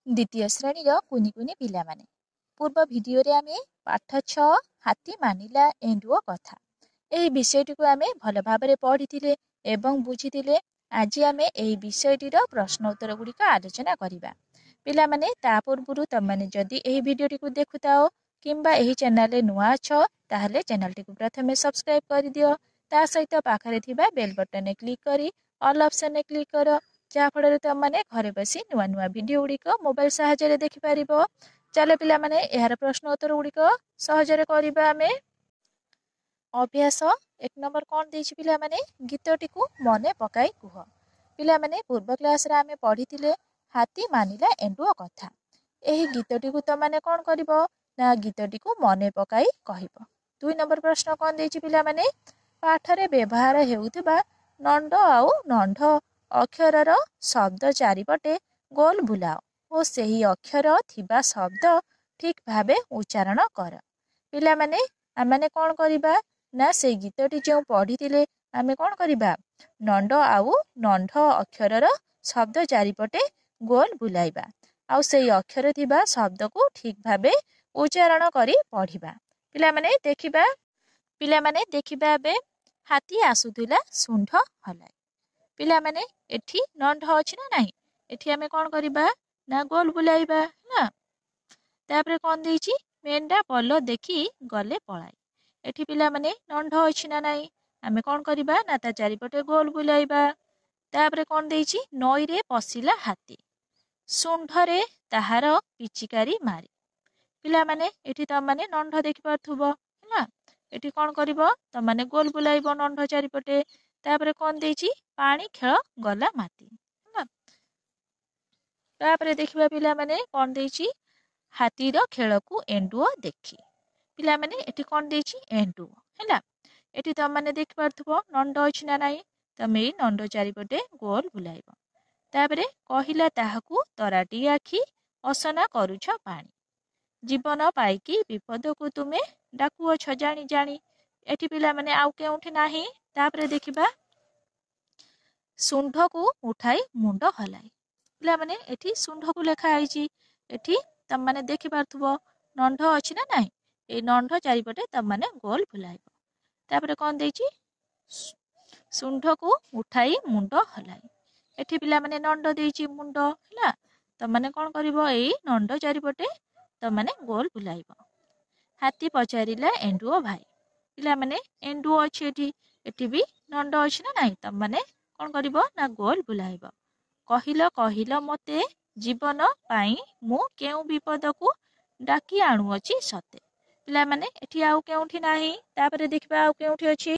द्वितीय श्रेणीर कुनि कुनि पिलामाने पूर्व भिडियोरे आमे पाठ 6 हाथी मानिला एंडुओ कथा एही विषयटिको आमे भल भाबरे पढिथिले एवं बुझिथिले। आज आमे एही विषयटिर प्रश्न उत्तर गुड़िक आलोचना करिबा। पिलामाने ता पूर्वरु तमने जदि एही भिडियोटिको देखुताओ किंबा एही चैनल नुआ छ ताहले चैनलटिको प्रथमे सब्सक्राइब करि दियो। ता सहित पाखरे थिबा बेल बटन क्लिक करी ऑल ऑप्शन क्लिक करो, जहा फଳରେ तमने घरे बसी नुआ नुआ भिडियो गुड़िक मोबाइल साहाय्य देखि पारिबो। चलो पिला माने एहार प्रश्न उत्तर गुड़िक सहजरे करिबा। आमे अभ्यास 1 नंबर कोन देछि पिला माने गीतटिकु मने पकाई कुह। पिला माने पूर्व क्लास रे आमे पढिथिले हाथी मानिला एंडुओ कथा। एही गीतटिकु त माने कोन करिवो ना गीतटिकु मने पकाई कहिबो। 2 नंबर प्रश्न कोन देछि पिला माने पाठरे व्यवहार हेउथिबा नंड आउ नंढ अक्षरर शब्द चारिपटे गोल बुलाओ ओ सही अक्षर थिबा शब्द ठीक भावे उच्चारण कर। पिला माने आमे कोन करिबा ना से गीतटी जो पढिथिले आमे कोन करिबा नंड आउ नंढ अक्षरर शब्द चारिपटे गोल बुलाइबा आउ सही अक्षर थिबा शब्द को ठीक भावे उच्चारण करी पढिबा। पिला माने देखिबा बे हाथी आसुथिला सुंढ हलाई। पिला माने एठी नंढ अछि ना नाही, एठी आमे कोन करिबा ना गोल बुलाइबा ना। तापरे कोन देछि मेंढा पल्ल देखि गले पळाई। एठी पिला माने नंढ अछि ना नाही, आमे कोन करिबा ना ता चारिपटे गोल बुलाइबा। तापरे कोन देछि नई रे पसिला हाथी सुंढरे ताहार पिचिकारी मारी। पिला माने एठी त माने नंढ देखि पारथुबो ना, एठी कोन करिवो त माने गोल बुलाइबो नंढ चारिपटे। तापरे कोन देछि पानी खेळ गला माती ना। तापरे देखिबा पिला माने कोन देछि हाथीर खेळकु एंडुओ देखि। पिला माने एठी कोन देछि एंडुओ हैला। एठी त माने देखि पारथुबो नंढ अछि ना नाही, तमे नंढ चारिपटे गोल बुलाइबो। तापरे कहिला ताहाकु तराटी आखी असना करूछ पानी जीवन पाइकी विपद को तुमे डाकुअछ जानी जानी। एठी पिला माने आउ केउठी नाही। तापरे देखिबा सुंढ को उठाई मुंड हलाई। पिला माने एठी सुंढ को लेखा आइछि, एठी तम माने देखि पारथुबो नंढ अछि ना नाही, ए नंढ चारिपटे तम माने गोल बुलाइबो। तापरे कोन देछि सुंढ को उठाई मुंड हलाई। एठी पिला माने नंढ देछि मुंड हैला, तम माने कोन करिवो एई नंढ चारिपटे तम माने गोल बुलाइबो। हाथी पचारिला एंडुओ भाई। पिला माने एंडुओ अछि एठी, एठी भी नंढ अछि ना नाही, तम माने कोन करिवो ना गोल बुलाइबो। कहिलो कहिलो मते जीवन पाई मु केउ विपद को डाकी आणु अछि सते। पिला माने एठी आउ केउठी नाही। तापरे देखिबा आउ केउठी अछि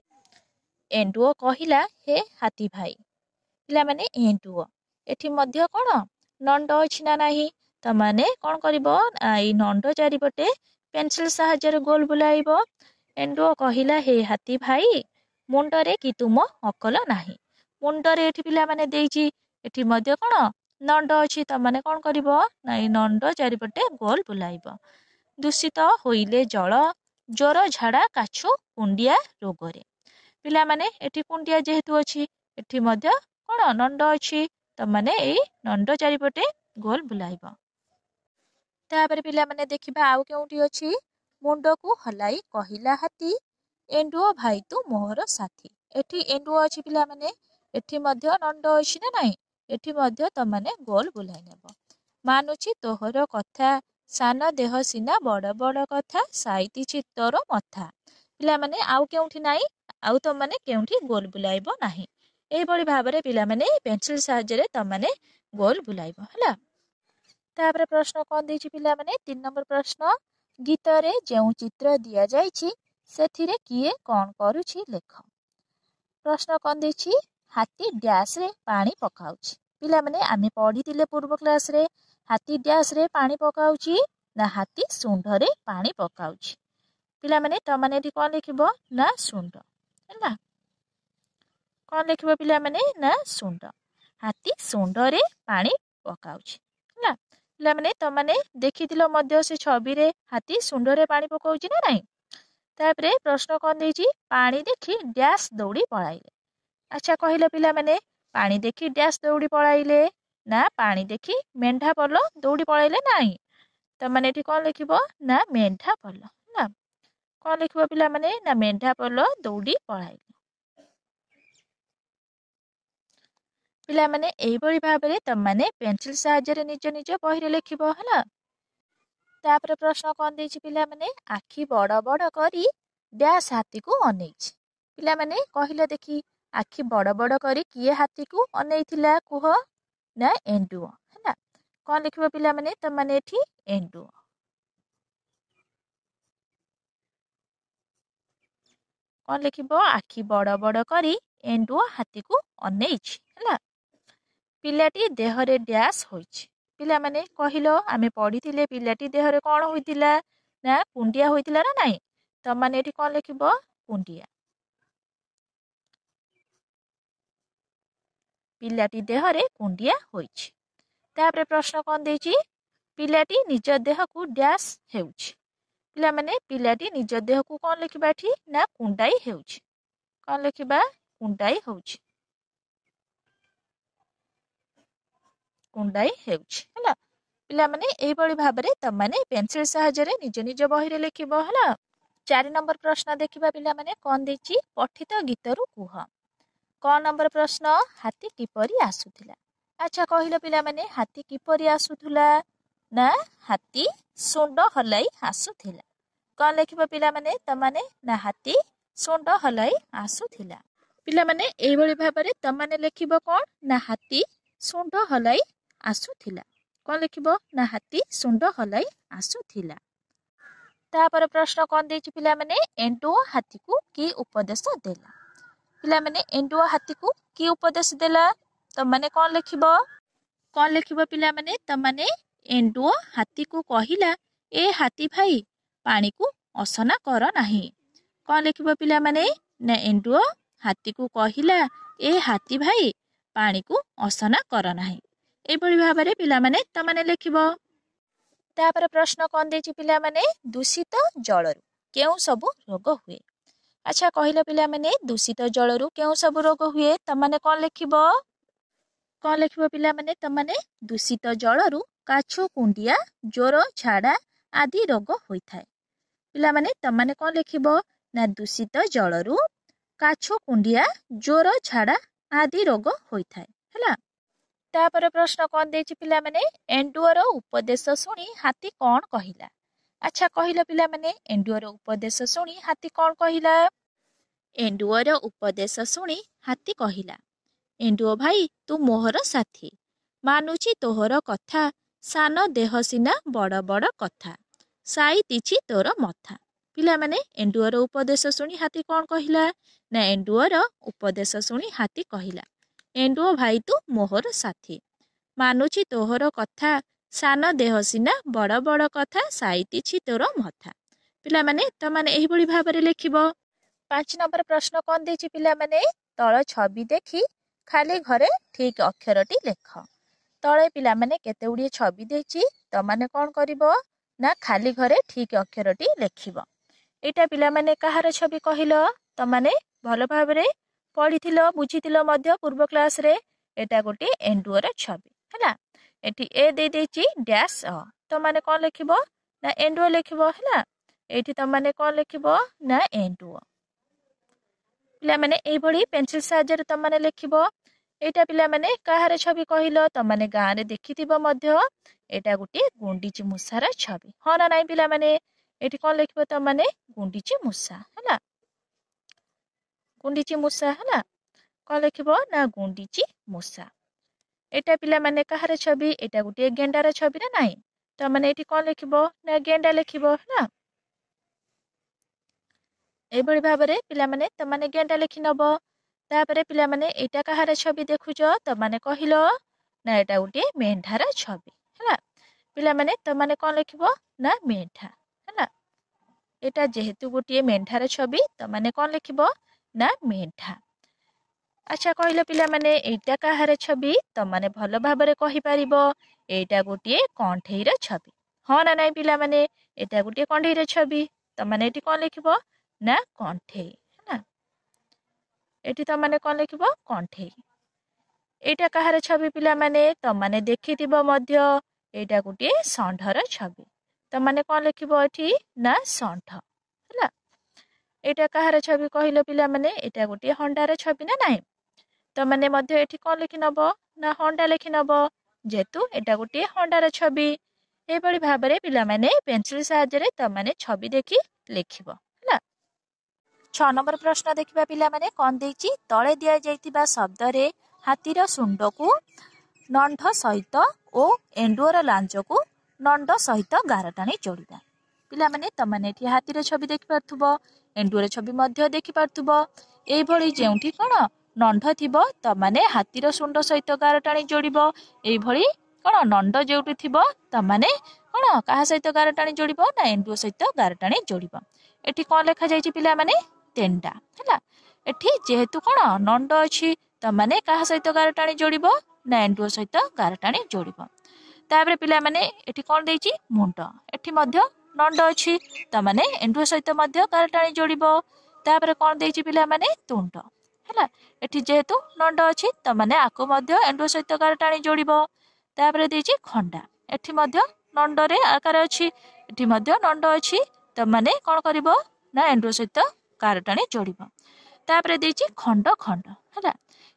एंडुओ कहिला हे हाथी भाई। पिला माने एंडुओ एठी मध्य कोन नंढ अछि ना नाही, त माने कोन करिवो एई नंढ चारिपटे पेंसिल साहाय्य गोल बुलाइबो। एंडुओ कहिला हे हाथी भाई मुंडरे कि तुम अकल नाही। मुंडरे एठी पिला माने देछि, एठी मध्य कोन नंढ अछि, त माने कोन करिवो ना एई नंढ चारिपटे गोल बुलाइबो। दूषित होइले जल ज्वर झाड़ा काछु कुंडिया रोगरे। पिला माने एठी कुंडिया जेहेतु अछि, एठी मध्य कोन नंढ अछि, त माने एई नंढ चारिपटे गोल बुलाइबो। तापरे पिला माने देखिबा आउ केउठी अछि मुंड को हलाई कहिला हाथी एंडुओ भाई तू मोहर साथी। एठी एंडुओ अछि पिला माने, एठी मध्य नंढ अछि ना नाही, एठी मध्य त माने गोल बुलाई नेबो। मानुछि तोहर कथा सान देह सिना बड़ बड़ कथा साइतिछि तोर मथा। पिला माने आउ केउठी नाही, आउ त माने केउठी गोल बुलाइबो नाही। एई बळी भाबरे पिला माने पेंसिल साहाय्य त माने गोल बुलाइबो हैला। तापरे प्रश्न कोन देछि पिला माने 3 नंबर प्रश्न गीतरे जेउ चित्र दिया जाइछि सेथिरे किए कोन करूछि लेख। प्रश्न कोन देछि हाथी डैश रे पानी पकाउछि। पिला माने आमे पढिथिले पूर्व क्लास रे हाथी डैश रे पानी पकाउछि ना हाथी सुंढ रे पानी पकाउछि। पिला माने त माने एठी कोन लिखिबो ना सुंढ हैला। कोन लिखिबो पिला माने ना सुंढ, हाथी सुंढ रे पानी पकाउछि हैला। पिला माने त माने देखिथिलो मध्य से छवि रे हाथी सुंढ रे पानी पकाउछि ना नाही। तापरे प्रश्न कोन देछि पानी देखि डैश दौड़ी पळाइले। अच्छा कहिलो पिला माने पानी देखि डैश दौड़ी पळाइले ନା ପାଣି ଦେଖି ମେଣ୍ଢା ପଲ ଦୌଡ଼ି ପଳେଇଲେ ନାହିଁ। ତମାନେ ଏଠି କ'ଣ ଲେଖିବ ନା ମେଣ୍ଢା ପଲ ହେଲା। କ'ଣ ଲେଖିବ ପିଲାମାନେ ନା ମେଣ୍ଢା ପଲ ଦୌଡ଼ି ପଳାଇଲେ। ପିଲାମାନେ ଏଇଭଳି ଭାବରେ ତମାନେ ପେନସିଲ ସାହାଯ୍ୟରେ ନିଜ ନିଜ ବହିରେ ଲେଖିବ ହେଲା। ତାପରେ ପ୍ରଶ୍ନ କ'ଣ ଦେଇଛି ପିଲାମାନେ ଆଖି ବଡ଼ ବଡ଼ କରି ଡ୍ୟାସ୍ ହାତୀକୁ ଅନେଇଛି। ପିଲାମାନେ କହିଲେ ଦେଖି ଆଖି ବଡ଼ ବଡ଼ କରି କିଏ ହାତୀକୁ ଅନେଇଥିଲା କୁହ ନା ଏଣ୍ଡୁଅ ହେଲା। କ'ଣ ଲେଖିବ ପିଲାମାନେ ତମାନେ ଏଠି ଏଣ୍ଡୁଅ। କ'ଣ ଲେଖିବ ଆଖି ବଡ଼ ବଡ଼ କରି ଏଣ୍ଡୁଅ ହାତୀକୁ ଅନେଇଛି ହେଲା। ପିଲାଟି ଦେହରେ ଡ୍ୟାସ୍ ହୋଇଛି। ପିଲାମାନେ କହିଲ ଆମେ ପଢ଼ିଥିଲେ ପିଲାଟି ଦେହରେ କ'ଣ ହୋଇଥିଲା ନା କୁଣ୍ଡିଆ ହୋଇଥିଲା ନା ନାହିଁ। ତମାନେ ଏଠି କ'ଣ ଲେଖିବ କୁଣ୍ଡିଆ। ପିଲାଟି ଦେହରେ କୁଣ୍ଡିଆ ହୋଇଛି। ତାପରେ ପ୍ରଶ୍ନ କ'ଣ ଦେଇଛି ପିଲାଟି ନିଜ ଦେହକୁ ଡ୍ୟାସ୍ ହେଉଛି। ପିଲାମାନେ ପିଲାଟି ନିଜ ଦେହକୁ କ'ଣ ଲେଖିବା ଏଠି ନା କୁଣ୍ଡାଇ ହେଉଛି। କ'ଣ ଲେଖିବା କୁଣ୍ଡାଇ ହେଉଛି। କୁଣ୍ଡାଇ ହେଉଛି ହେଲା। ପିଲାମାନେ ଏଇଭଳି ଭାବରେ ତମାନେ ପେନସିଲ ସାହାଯ୍ୟରେ ନିଜ ନିଜ ବହିରେ ଲେଖିବ ହେଲା। 4 ନମ୍ବର ପ୍ରଶ୍ନ ଦେଖିବା ପିଲାମାନେ କ'ଣ ଦେଇଛି ପଠିତ ଗୀତରୁ କୁହ। କ ନମ୍ବର ପ୍ରଶ୍ନ ହାତୀ କିପରି ଆସୁଥିଲା। ଆଚ୍ଛା କହିଲ ପିଲାମାନେ ହାତୀ କିପରି ଆସୁଥିଲା ନା ହାତୀ ଶୁଣ୍ଡ ହଲାଇ ଆସୁଥିଲା। କ'ଣ ଲେଖିବ ପିଲାମାନେ ତମାନେ ନା ହାତୀ ଶୁଣ୍ଡ ହଲାଇ ଆସୁଥିଲା। ପିଲାମାନେ ଏଇଭଳି ଭାବରେ ତମାନେ ଲେଖିବ କ'ଣ ନା ହାତୀ ଶୁଣ୍ଡ ହଲାଇ ଆସୁଥିଲା। କ'ଣ ଲେଖିବ ନା ହାତୀ ଶୁଣ୍ଡ ହଲାଇ ଆସୁଥିଲା। ତାପରେ ପ୍ରଶ୍ନ କ'ଣ ଦେଇଛି ପିଲାମାନେ ଏଣ୍ଡୁଅ ହାତୀକୁ କି ଉପଦେଶ ଦେଲା। ପିଲାମାନେ ଏଣ୍ଡୁଅ ହାତୀକୁ କି ଉପଦେଶ ଦେଲା ତମାନେ କ'ଣ ଲେଖିବ। କ'ଣ ଲେଖିବ ପିଲାମାନେ ତମାନେ ଏଣ୍ଡୁଅ ହାତୀକୁ କହିଲା ଏ ହାତୀ ଭାଇ ପାଣିକୁ ଅସନା କର ନାହିଁ। କ'ଣ ଲେଖିବ ପିଲାମାନେ ନା ଏଣ୍ଡୁଅ ହାତୀକୁ କହିଲା ଏ ହାତୀ ଭାଇ ପାଣିକୁ ଅସନା କର ନାହିଁ। ଏଇଭଳି ଭାବରେ ପିଲାମାନେ ତମାନେ ଲେଖିବ। ତାପରେ ପ୍ରଶ୍ନ କ'ଣ ଦେଇଛି ପିଲାମାନେ ଦୂଷିତ ଜଳରୁ କେଉଁ ସବୁ ରୋଗ ହୁଏ। ଆଚ୍ଛା କହିଲ ପିଲାମାନେ ଦୂଷିତ ଜଳରୁ କେଉଁ ସବୁ ରୋଗ ହୁଏ ତମାନେ କ'ଣ ଲେଖିବ। କ'ଣ ଲେଖିବ ପିଲାମାନେ ତମାନେ ଦୂଷିତ ଜଳରୁ କାଛୁ କୁଣ୍ଡିଆ ଜ୍ୱର ଝାଡ଼ା ଆଦି ରୋଗ ହୋଇଥାଏ। ପିଲାମାନେ ତମାନେ କ'ଣ ଲେଖିବ ନା ଦୂଷିତ ଜଳରୁ କାଛୁ କୁଣ୍ଡିଆ ଜ୍ୱର ଝାଡ଼ା ଆଦି ରୋଗ ହୋଇଥାଏ ହେଲା। ତାପରେ ପ୍ରଶ୍ନ କ'ଣ ଦେଇଛି ପିଲାମାନେ ଏଣ୍ଡୁଅର ଉପଦେଶ ଶୁଣି ହାତୀ କ'ଣ କହିଲା। ଆଚ୍ଛା କହିଲ ପିଲାମାନେ ଏଣ୍ଡୁଅର ଉପଦେଶ ଶୁଣି ହାତୀ କ'ଣ କହିଲା। ଏଣ୍ଡୁଅର ଉପଦେଶ ଶୁଣି ହାତୀ କହିଲା ଏଣ୍ଡୁଅ ଭାଇ ତୁ ମୋହର ସାଥୀ ମାନୁଛି ତୋହର କଥା ସାନ ଦେହ ସିନା ବଡ଼ ବଡ଼ କଥା ସାଇତିଛି ତୋର ମଥା। ପିଲାମାନେ ଏଣ୍ଡୁଅର ଉପଦେଶ ଶୁଣି ହାତୀ କ'ଣ କହିଲା ନା ଏଣ୍ଡୁଅର ଉପଦେଶ ଶୁଣି ହାତୀ କହିଲା ଏଣ୍ଡୁଅ ଭାଇ ତୁ ମୋହର ସାଥୀ ମାନୁଛି ତୋହର କଥା ସାନ ଦେହ ସିନା ବଡ଼ ବଡ଼ କଥା ସାଇତିଛି ତୋର ମଥା। ପିଲାମାନେ ତମାନେ ଏହିଭଳି ଭାବରେ ଲେଖିବ। 5 ନମ୍ବର ପ୍ରଶ୍ନ କ'ଣ ଦେଇଛି ପିଲାମାନେ ତଳ ଛବି ଦେଖି ଖାଲି ଘରେ ଠିକ୍ ଅକ୍ଷରଟି ଲେଖ। ତଳେ ପିଲାମାନେ କେତେ ଗୁଡ଼ିଏ ଛବି ଦେଇଛି ତମାନେ କ'ଣ କରିବ ନା ଖାଲି ଘରେ ଠିକ୍ ଅକ୍ଷରଟି ଲେଖିବ। ଏଇଟା ପିଲାମାନେ କାହାର ଛବି କହିଲ ତମାନେ ଭଲ ଭାବରେ ପଢ଼ିଥିଲ ବୁଝିଥିଲ ମଧ୍ୟ ପୂର୍ବ କ୍ଲାସରେ। ଏଇଟା ଗୋଟିଏ ଏଣ୍ଡୁଅର ଛବି ହେଲା। ଏଠି ଏ ଦେଇଛି ଡ୍ୟାସ୍ ଅ ତମାନେ କ'ଣ ଲେଖିବ ନା ଏଣ୍ଡୁଅ ଲେଖିବ ହେଲା। ଏଇଠି ତମାନେ କ'ଣ ଲେଖିବ ନା ଏଣ୍ଡୁଅ। ପିଲାମାନେ ଏଇଭଳି ପେନସିଲ ସାହାଯ୍ୟରେ ତମାନେ ଲେଖିବ। ଏଇଟା ପିଲାମାନେ କାହାର ଛବି କହିଲ ତମାନେ ଗାଁରେ ଦେଖିଥିବ ମଧ୍ୟ। ଏଇଟା ଗୋଟିଏ ଗୁଣ୍ଡିଚି ମୂଷାର ଛବି ହଁ ନା ନାଇଁ ପିଲାମାନେ। ଏଠି କ'ଣ ଲେଖିବ ତମାନେ ଗୁଣ୍ଡିଚି ମୂଷା ହେଲା। ଗୁଣ୍ଡିଚି ମୂଷା ହେଲା। କ'ଣ ଲେଖିବ ନା ଗୁଣ୍ଡିଚି ମୂଷା। ଏଇଟା ପିଲାମାନେ କାହାର ଛବି ଏଇଟା ଗୋଟିଏ ଗେଣ୍ଡାର ଛବି ନା ନାହିଁ। ତମାନେ ଏଠି କ'ଣ ଲେଖିବ ନା ଗେଣ୍ଡା ଲେଖିବ ହେଲା। ଏଇଭଳି ଭାବରେ ପିଲାମାନେ ତମାନେ ଗେଣ୍ଡା ଲେଖି ନବ। ତାପରେ ପିଲାମାନେ ଏଇଟା କାହାର ଛବି ଦେଖୁଛ ତମାନେ କହିଲ ନା ଏଇଟା ଗୋଟିଏ ମେଣ୍ଢାର ଛବି ହେଲା। ପିଲାମାନେ ତମାନେ କ'ଣ ଲେଖିବ ନା ମେଣ୍ଢା ହେଲା। ଏଇଟା ଯେହେତୁ ଗୋଟିଏ ମେଣ୍ଢାର ଛବି ତମାନେ କ'ଣ ଲେଖିବ ନା ମେଣ୍ଢା। ଆଚ୍ଛା କହିଲ ପିଲାମାନେ ଏଇଟା କାହାର ଛବି ତମାନେ ଭଲ ଭାବରେ କହିପାରିବ। ଏଇଟା ଗୋଟିଏ କଣ୍ଢେଇର ଛବି ହଁ ନା ନାଇଁ ପିଲାମାନେ। ଏଇଟା ଗୋଟିଏ କଣ୍ଢେଇର ଛବି ତମାନେ ଏଠି କ'ଣ ଲେଖିବ ନା କଣ୍ଢେଇ ହେଲା। ଏଠି ତମାନେ କ'ଣ ଲେଖିବ କଣ୍ଢେଇ। एटा कहार छवि पिला माने तमाने देखिथिबो मध्य एटा गोटे षंढर छवि तमाने कोन लिखिबो एठी ना षंढ हला। एटा कहार छवि कहिलो पिला माने एटा गोटे हंडार छवि ना नाही तमाने मध्य एठी कोन लिखि नबो ना हंडा लिखि नबो जेतु एटा गोटे हंडार छवि एभଳି भाबरे पिला माने पेंसिल सहायरे तमाने छवि देखि लिखिबो हला। 6 नंबर प्रश्न देखिबा पिला माने कोन देछि तळे दिया जाइतिबा शब्द रे हातीर सुंडकु नंढ सहित ओ एंडुअर लांचकु नंढ सहित गारटाणी जोड़िबा पिला माने तमाने एठी हातीर छवि देखि पारथुबो एंडुअर छवि मध्य देखि पारथुबो एई भଳି जेउठी कोन नंढ थिबो तमाने हातीर सुंड सहित गारटाणी जोड़िबो एई भଳି कोन नंढ जेउठी थिबो तमाने कोन काहा सहित गारटाणी जोड़िबो ना एंडुअर सहित गारटाणी जोड़िबो एठी कोन लेखा जाइछि पिला माने तेंडा हला। एठी जेहेतु कोन नंढ अछि तमाने काहा सहित गारटाणी जोड़िबो ना एंडुअर सहित गारटाणी जोड़िबो ताबरे पिला माने एठी कोन देछि मुंड एठी मध्य नंड अछि तमाने एंडुअर सहित मध्य गारटाणी जोड़िबो ताबरे कोन देछि पिला माने तुंड हला। एठी जेहेतु नंड अछि तमाने आकु मध्य एंडुअर सहित गारटाणी जोड़िबो ताबरे देछि खंडा एठी मध्य नंड रे आकार अछि एठी मध्य नंड अछि तमाने कोन करिवो ना एंडुअर सहित गारटाणी जोड़िबो ताबरे देछि खंड खंड हला।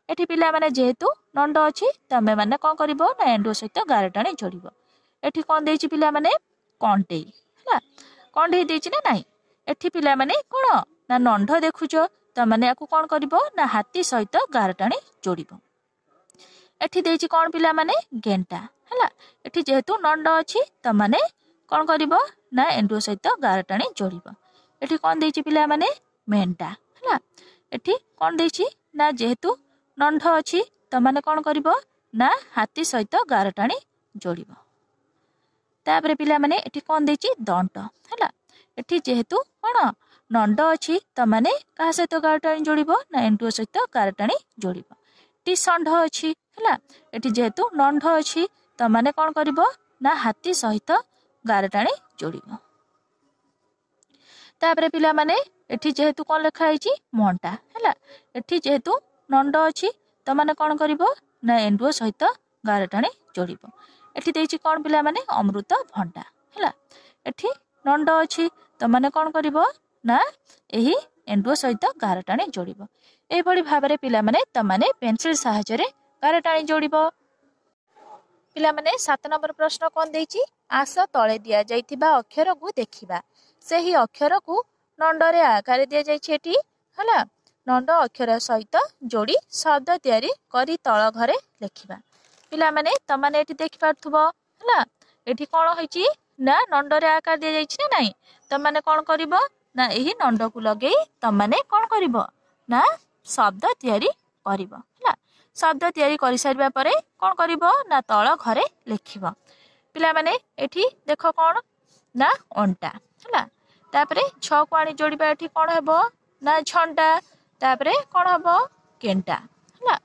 एठी पिला माने जेहेतु नंड अछि तमे माने कोन करिवो ना एंडुअर सहित गारटाणी जोड़िबो एठी कोन देछि पिला माने कंटेई हला कंडेई देछि ना नाही एठी पिला माने कोन ना नंढ देखुचो तमाने आकु कोन करिवो ना हाथी सहित गारटाणी जोड़िबो एठी देछि कोन पिला माने गेंटा हला। एठी जेहेतु नंड अछि तमाने कोन करिवो ना एंडुअर सहित गारटाणी जोड़िबो एठी कोन देछि पिला माने मेंढा हला। एठी कोन देछि ना जेहेतु नंढ अछि तमाने कोन करिवो ना हाथी सहित गारटाणी जोड़िबो ताबरे पिला माने एठी कोन देछि दंड हला। एठी जेहेतु कोन नंड अछि तमाने काहा सहित गारटाणी जोड़िबो ना एंडुअर सहित गारटाणी जोड़िबो टी षंढ अछि हला। एठी जेहेतु नंढ अछि तमाने कोन करिवो ना हाथी सहित गारटाणी जोड़िबो ताबरे पिला माने एठी जेहेतु कोन लेखा आइछि मोंटा हला। एठी जेहेतु नंड अछि तमाने कोन करिवो ना एंडुअर सहित गारटाणी जोड़िबो एठी देछि कोन पिला माने अमृत भंडा हला। एठी नंड अछि तमाने कोन करिवो ना एही एंडुअर सहित गारटाणी जोड़िबो एई भଳି भाबरे पिला माने तमाने पेंसिल सहायरे गारटाणी जोड़िबो। पिला माने 7 नंबर प्रश्न कोन देछि आस तळे दिया जाइतिबा अक्षर को देखिबा सेही अक्षर को नंड रे आकार दिया जाइछि एठी हला नंड अक्षर सहित जोड़ी शब्द तयारी करी तळ घरे लिखिबा पिला माने तमाने एठी देखि पारथुबो हला। एठी कोन होइछि ना नंड रे आकार दिया जाइछि ना नाही तमाने कोन करिवो ना एही नंड को लगेई तमाने कोन करिवो ना शब्द तयारी करिवो हला। शब्द तयारी करि सारिबा परे कोन करिवो ना तळ घरे लिखिबो पिला माने एठी देखो कोन ना अंटा हला। तापरे 6 को आनी जोड़िबा एठी कोन हेबो ना झंडा तापरे कोन हेबो केंटा हला।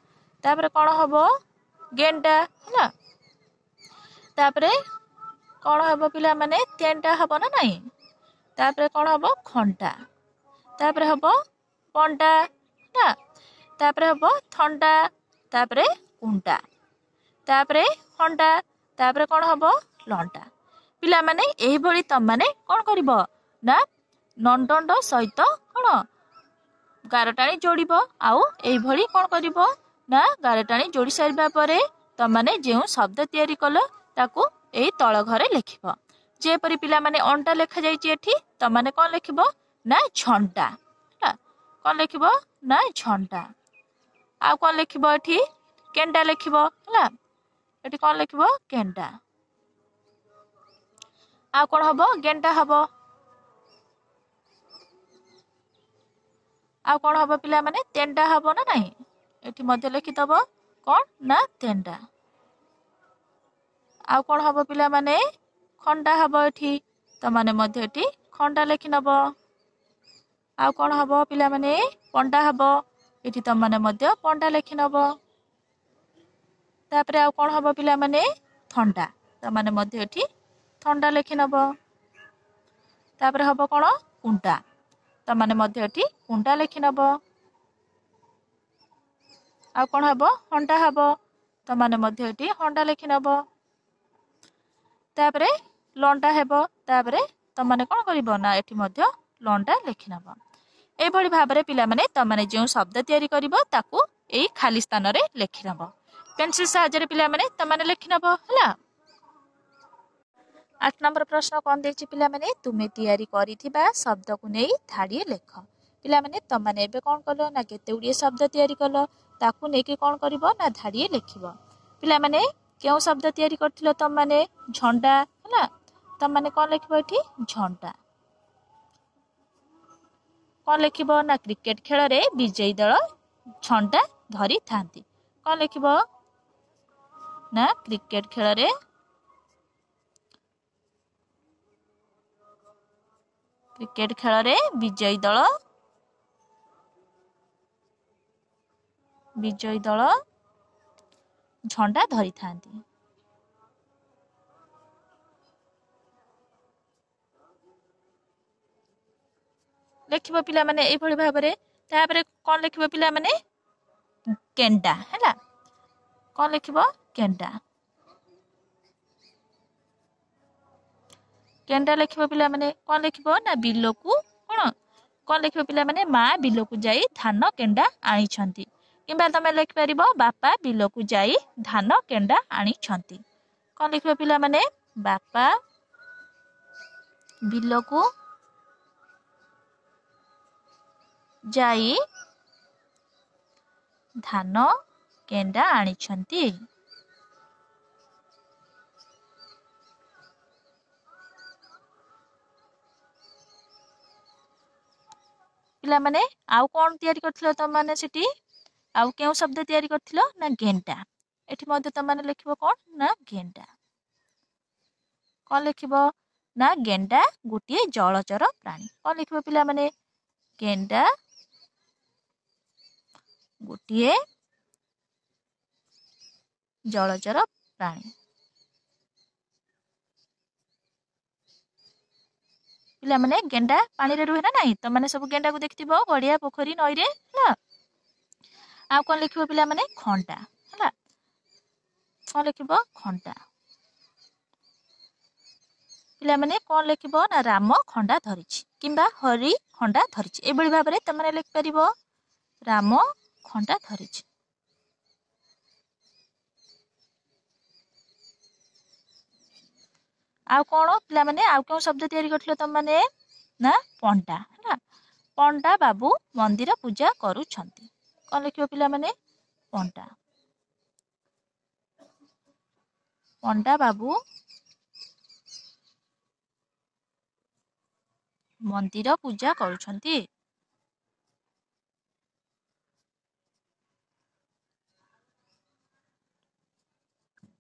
तापरे कोन हेबो गेंडा हला। तापरे कोन हेबो पिला माने तेंटा हेबो ना नाही तापरे कोन हेबो खंडा तापरे हेबो पंडा हला। तापरे हेबो थंडा तापरे कुंडा तापरे हंडा तापरे कोन हेबो लंडा पिला माने एही भଳି तमाने कोन करिवो ना नंडंड सहित कोन गारटाणी जोड़िबो आउ एही भଳି कोन करिवो ना गारटाणी जोड़ी सारिबा परे तमाने जेउ शब्द तयारी कलो ताकू एही तळ घरे लिखिबो जेपरि पिला माने अंडा लेखा जाइछि एठी तमाने कोन लिखिबो ना झंडा हला कोन लिखिबो ना झंडा आउ कोन लिखिबो एठी केंडा लिखिबो हला। एठी कोन लिखिबो केंडा आउ कोन हबो गेंडा हबो आउ कोन हबो पिला माने तेंडा हबो ना नाही एठी मध्य लिखि दबो कोन ना तेंडा आउ कोन हबो पिला माने खंडा हबो एठी तमाने मध्य एठी खंडा लिखि नबो आउ कोन हबो पिला माने पंडा हबो एठी तमाने मध्य पंडा लिखि नबो तापरे आउ कोन हबो पिला माने ठंडा तमाने मध्य एठी ठंडा लिखि नबो तापरे हबो कोन कुंडा तमाने मध्य एठी कुंडा लिखि नबो आउ कोन हबो हंडा हबो तमाने मध्य एटी हंडा लिखि नब तापरे लंडा हेबो तापरे तमाने कोन करिवो ना एटी मध्य लंडा लिखि नब एभଳି भाबरे पिला माने तमाने जो शब्द तयारी करिवो ताकू एई खाली स्थान रे लिखि नब पेंसिल सहायता रे पिला माने तमाने लिखि नब हला 8 नंबर प्रश्न कोन देछि पिला माने तुमे तयारी करिथिबा शब्द को नै धाडी लेख पिला माने तमाने एबे कोन कलो ना केते उडी शब्द तयारी कलो ताकू नै के कोन करिवो ना धाडी लेखिबो पिला माने केउ शब्द तयारी करथिलो तमाने झंडा हला तमाने कोन लेखिबो एठी झंडा कोन लेखिबो ना क्रिकेट खेल रे विजयी दल झंडा धरी थांती कोन लेखिबो ना क्रिकेट खेल रे क्रिकेट खेल रे विजयी दल झंडा धरी थांती लेखिबो पिला माने एई भଳି भाबरे तापरे कोन लेखिबो पिला माने केंडा हैला कोन लेखिबो केंडा केंडा लेखिबो पिला माने कोन लेखिबो ना बिलोकू कोन लेखिबो पिला माने मा बिलोकू जाई धान केंडा आनी छंती किबा तमे लेखि परिबो बापा बिलोकू जाई धान केंडा आनी छंती कोन लेखिबो पिला माने बापा बिलोकू जाई धान केंडा आनी छंती पिला माने आउ कोन तयारी करथिलो त माने सिटी आउ केउ शब्द तयारी करथिलो ना गेंडा एठी मध्ये त माने लिखिबो कोन ना गेंडा कोन लिखिबो ना गेंडा गुटिए जलचर प्राणी कोन लिखिबो पिला माने गेंडा गुटिए जलचर प्राणी पिला माने गेंडा पानी रे रुहे ना नाही त माने सब गेंडा को देखथिबो गड़िया पोखरी नई रे हला आ कोन लिखिबो पिला माने खंडा हला कोन लिखिबो खंडा पिला माने कोन लिखिबो ना राम खंडा धरिछि किबा हरि खंडा धरिछि एबळी भाबरे त माने लिख परिबो राम खंडा धरिछि आ कोन पिला माने आ कोन शब्द तयारी करथिलो त माने ना पंडा हला पंडा बाबू मंदिर पूजा करू छंती कोन लिखिबो पिला माने पंडा बाबू मंदिर पूजा करू छंती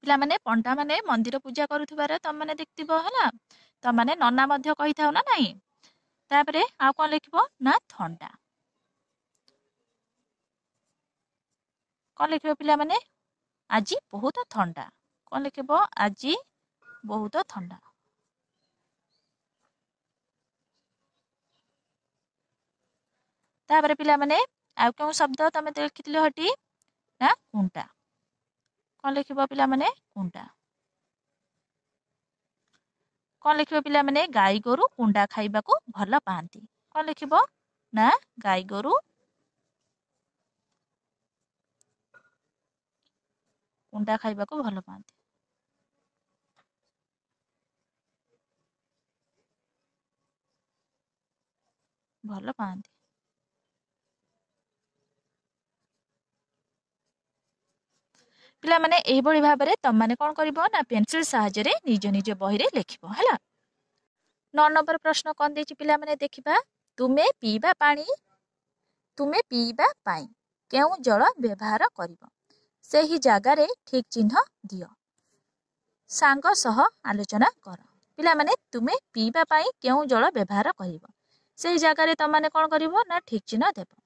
पिला माने पंडा माने मंदिर पूजा करूथिबार त माने देखतिबो हला त माने नन्ना मध्य कहिथाउ ना नाही तापरे आ कोन लिखिबो ना ठंडा कोन लिखिबो पिला माने आजी बहुत ठंडा कोन लिखिबो आजी बहुत ठंडा तापरे पिला माने आ केउ शब्द तमे देखिथिलो हटी ना कुंटा कोन लिखिबो पिला माने कुंटा कोन लिखिबो पिला माने गाई गोरु कुंडा खाइबा को भल पांती कोन लिखिबो ना गाई गोरु कुंडा खाइबा को भल पांती पिला माने एही बळी भाबरे तम माने कोन करिवो ना पेंसिल सहायता रे निज निज बही रे लिखिबो हला 9 नंबर प्रश्न कोन देछि पिला माने देखिबा तुमे पीबा पाई केउ जल व्यवहार करिवो सेही जागा रे ठीक चिन्ह दियो सांग सह आलोचना कर पिला माने तुमे पीबा पाई केउ जल व्यवहार करिवो सेही जागा रे तम माने कोन करिवो ना ठीक चिन्ह देबो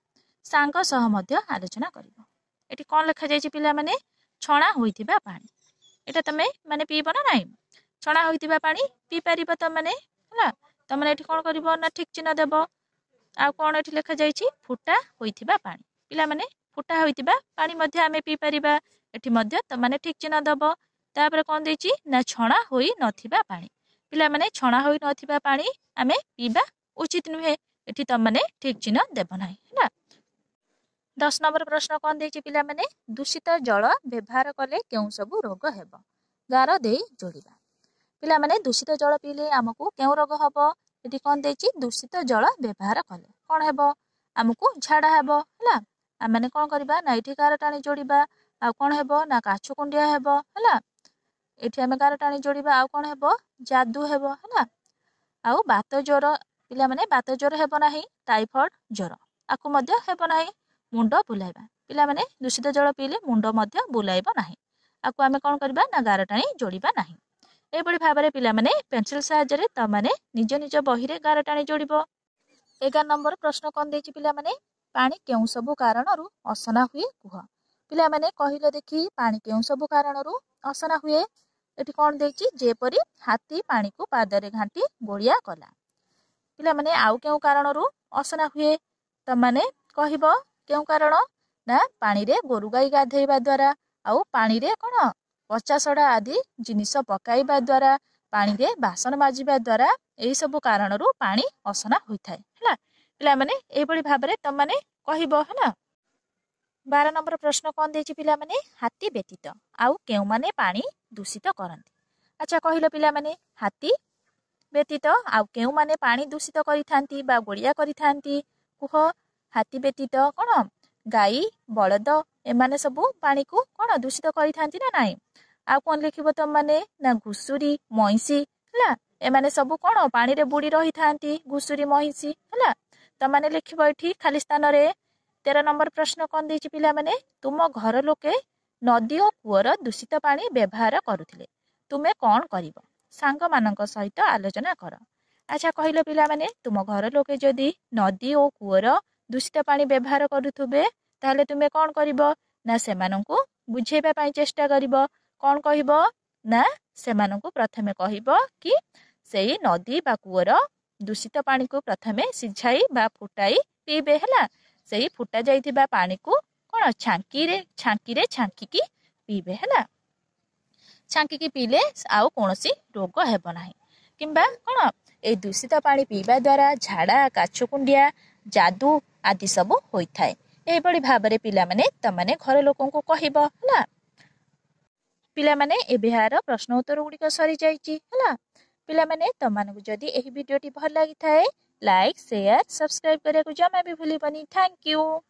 सांग सह मध्य आलोचना करिवो एठी कोन लिखा जायछि पिला माने छणा होइतिबा पानी एटा तमे माने पीबो ना नाही छणा होइतिबा पानी पी परिबो त माने हला त माने एठी कोन करिवो ना ठीक चिन्ह देबो आ कोन एठी लिखा जायछि फुटा होइतिबा पानी पिला माने फुटा होइतिबा पानी मध्य आमे पी परिबा एठी मध्य तमाने ठीक चिन्ह दबो तापर कोन देछि ना छणा होई नथिबा पानी पिला माने छणा होई नथिबा पानी आमे पीबा उचित नुहे एठी तमाने ठीक चिन्ह देबो नाही हैला 10 नंबर प्रश्न कोन देछि पिला माने दूषित जल व्यवहार कले केउ सब रोग हेबो गार देई जोड़िबा पिला माने दूषित जल पीले हमकु केउ रोग हबो एठी कोन देछि दूषित जल व्यवहार कले कोन हेबो हमकु झाड़ा हेबो हैला आ माने कोन करबा ना एठी गार टाणी जोड़िबा आ कोन हेबो ना काछु कुंडिया हेबो हैला एठी आमे गार टाणी जोड़िबा आ कोन हेबो जादू हेबो हैला आ बात ज्वर पिला माने बात ज्वर हेबो नाही टाइफॉइड ज्वर आकु मध्य हेबो नाही मुंड बुलाइबा पिला माने दूषित जल पीले मुंड मध्य बुलाइबो नाही आकु आमे कोन करबा ना गार टाणी जोड़िबा नाही ए बड़ी भाबरे पिला माने पेंसिल सहायरे त माने निज निज बही रे गार टाणी जोड़िबो 11 नंबर प्रश्न कोन देछि पिला माने पानी केउ सब कारणरू असना हुए कुह पिला माने कहिलो देखि पानी केउ सब कारणरू असना हुए एठी कोन देछि जेपरी हाथी पानी को पादरे घांटी गोलिया कला पिला माने आउ केउ कारणरू असना हुए त माने कहिबो केउ कारण ना पानी रे गोरु गाई गाधेइबा द्वारा आउ पानी रे कोन पचासड़ा आदि जिनिस पकाइबा द्वारा पानी रे बासन माजिबा द्वारा एई सब कारणरू पानी असना होइथाय हैला पिला माने एई बड़ी भाबरे त माने कहिबो हैला 12 नंबर प्रश्न कोन देछि पिला माने हाथी व्यतीत आउ केउ माने पानी दूषित करंती अच्छा कहिलो पिला माने हाथी व्यतीत आउ केउ माने पानी दूषित करिथांती बा गोलिया करिथांती कुह हाथी व्यतीत कोन गाई बळद एमाने सब पानी को कोन दूषित करिथांती ना नाही आ कोन लिखिबो त माने ना घुसुरी मइसी हला एमाने सब कोन पानी रे बुडी रही थांती घुसुरी मइसी हला त माने लिखिबो एठी खाली स्थान रे 13 नंबर प्रश्न कोन देछि पिला माने तुम घर लोके नदी और कुअर दूषित पानी व्यवहार करुथिले तुमे कोन करिवो सांग मानक सहित आलोचना कर अच्छा कहिलो पिला माने तुम घर लोके जदी नदी और कुअर दूषित पानी व्यवहार करुथुबे ताले तुमे कोन करिवो ना सेमानंकु बुझेबा पई चेष्टा करिवो कोन कहिवो ना सेमानंकु प्रथमे कहिवो कि सेई नदी बा कुअर दूषित पानी को प्रथमे सिझाई बा फुटाई पीबे हला सेई फुटा जाइथिबा पानी को कोन छांकी रे छांकी की पीबे हला छांकी की पीले आउ कोनोसी रोग हेबो नाही किंबा कोन ए दूषित पानी पीबा द्वारा झाड़ा काछुकुंडिया जादू आदि सब होइथाय ए बड़ी भाबरे पिला माने त माने घर लोकन को कहिबो हला पिला माने ए बिहार प्रश्न उत्तर गुडी को सरी जाईची हला पिला माने त मानकु जदी एही वीडियोटी भल लागि थाए लाइक शेयर सब्सक्राइब करे को जमा भी भूलिबनी थैंक यू।